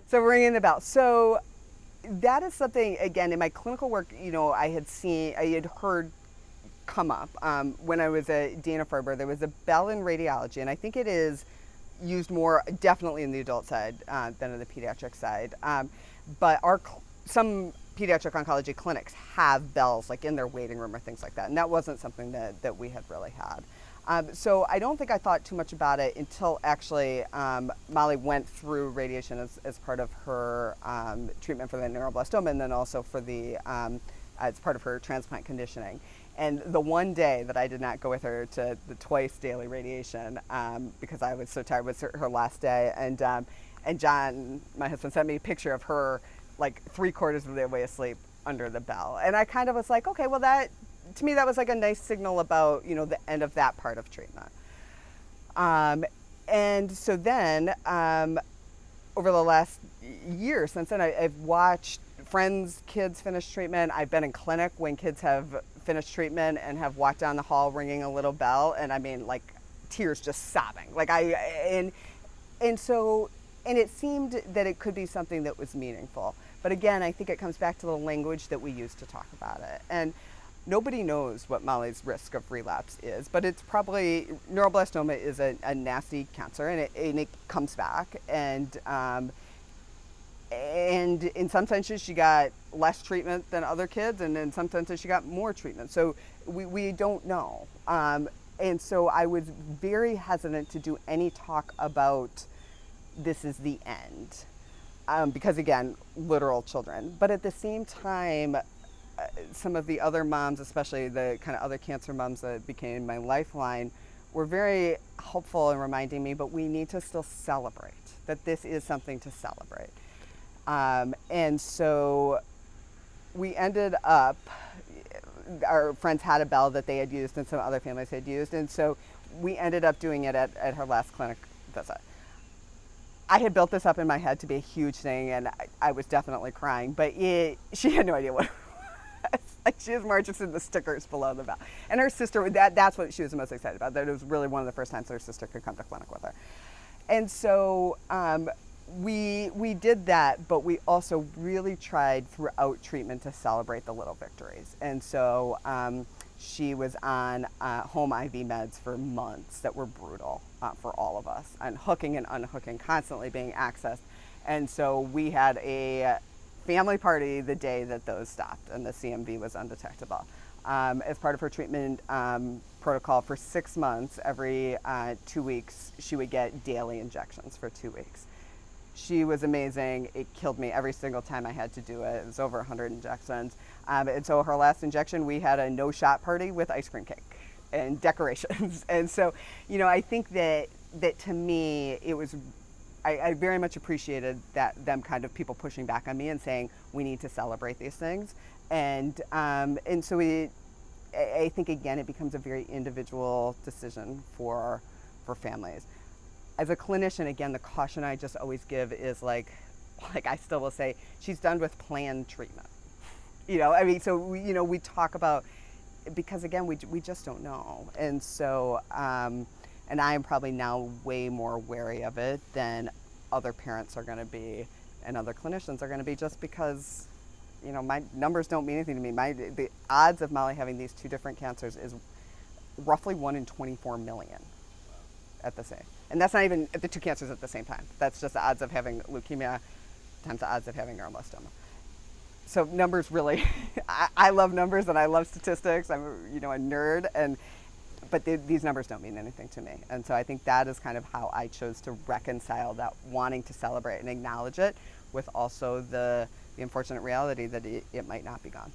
So ringing the bell. So that is something, again, in my clinical work, I had heard come up. When I was at Dana-Farber, there was a bell in radiology, and I think it is used more definitely in the adult side than in the pediatric side. But some pediatric oncology clinics have bells like in their waiting room or things like that, and that wasn't something that we had really had. So I don't think I thought too much about it until actually Molly went through radiation as part of her treatment for the neuroblastoma, and then also for the as part of her transplant conditioning. And the one day that I did not go with her to the twice daily radiation because I was so tired, was her last day. And John, my husband, sent me a picture of her like 3/4 of the way asleep under the bell. And I kind of was like, okay, well, that, to me, that was like a nice signal about, the end of that part of treatment. And so then over the last year since then, I've watched friends' kids finish treatment. I've been in clinic when kids have finished treatment and have walked down the hall ringing a little bell, and I mean, like, tears just sobbing. And it seemed that it could be something that was meaningful. But again, I think it comes back to the language that we use to talk about it. And nobody knows what Molly's risk of relapse is, but it's probably, neuroblastoma is a nasty cancer, and it comes back. And in some senses she got less treatment than other kids, and in some senses she got more treatment. So we don't know. And so I was very hesitant to do any talk about this is the end. Because again, literal children. But at the same time, some of the other moms, especially the kind of other cancer moms that became my lifeline, were very helpful in reminding me, but we need to still celebrate, that this is something to celebrate. And so we ended up, our friends had a bell that they had used and some other families had used, and so we ended up doing it at her last clinic visit. I had built this up in my head to be a huge thing, and I was definitely crying, but she had no idea what it was. Like, she was more interested in the stickers below the bell. And her sister, that's what she was the most excited about. That it was really one of the first times her sister could come to clinic with her. And so we did that, but we also really tried throughout treatment to celebrate the little victories. And so she was on home IV meds for months that were brutal for all of us, and hooking and unhooking, constantly being accessed. And so we had a family party the day that those stopped and the CMV was undetectable. As part of her treatment protocol for 6 months, every 2 weeks, she would get daily injections for 2 weeks. She was amazing. It killed me every single time I had to do it. It was over 100 injections. And so her last injection, we had a no-shot party with ice cream cake and decorations. And so, I think that to me, it was, I very much appreciated them kind of people pushing back on me and saying, we need to celebrate these things. And so I think, again, it becomes a very individual decision for families. As a clinician, again, the caution I just always give is like I still will say, she's done with planned treatment. So we talk about, because again, we just don't know. And so, and I am probably now way more wary of it than other parents are going to be and other clinicians are going to be, just because, my numbers don't mean anything to me. The odds of Molly having these two different cancers is roughly 1 in 24 million at the same. And that's not even the two cancers at the same time. That's just the odds of having leukemia times the odds of having neuroblastoma. So numbers really, I love numbers and I love statistics. I'm a nerd, but these numbers don't mean anything to me. And so I think that is kind of how I chose to reconcile that wanting to celebrate and acknowledge it with also the unfortunate reality that it might not be gone.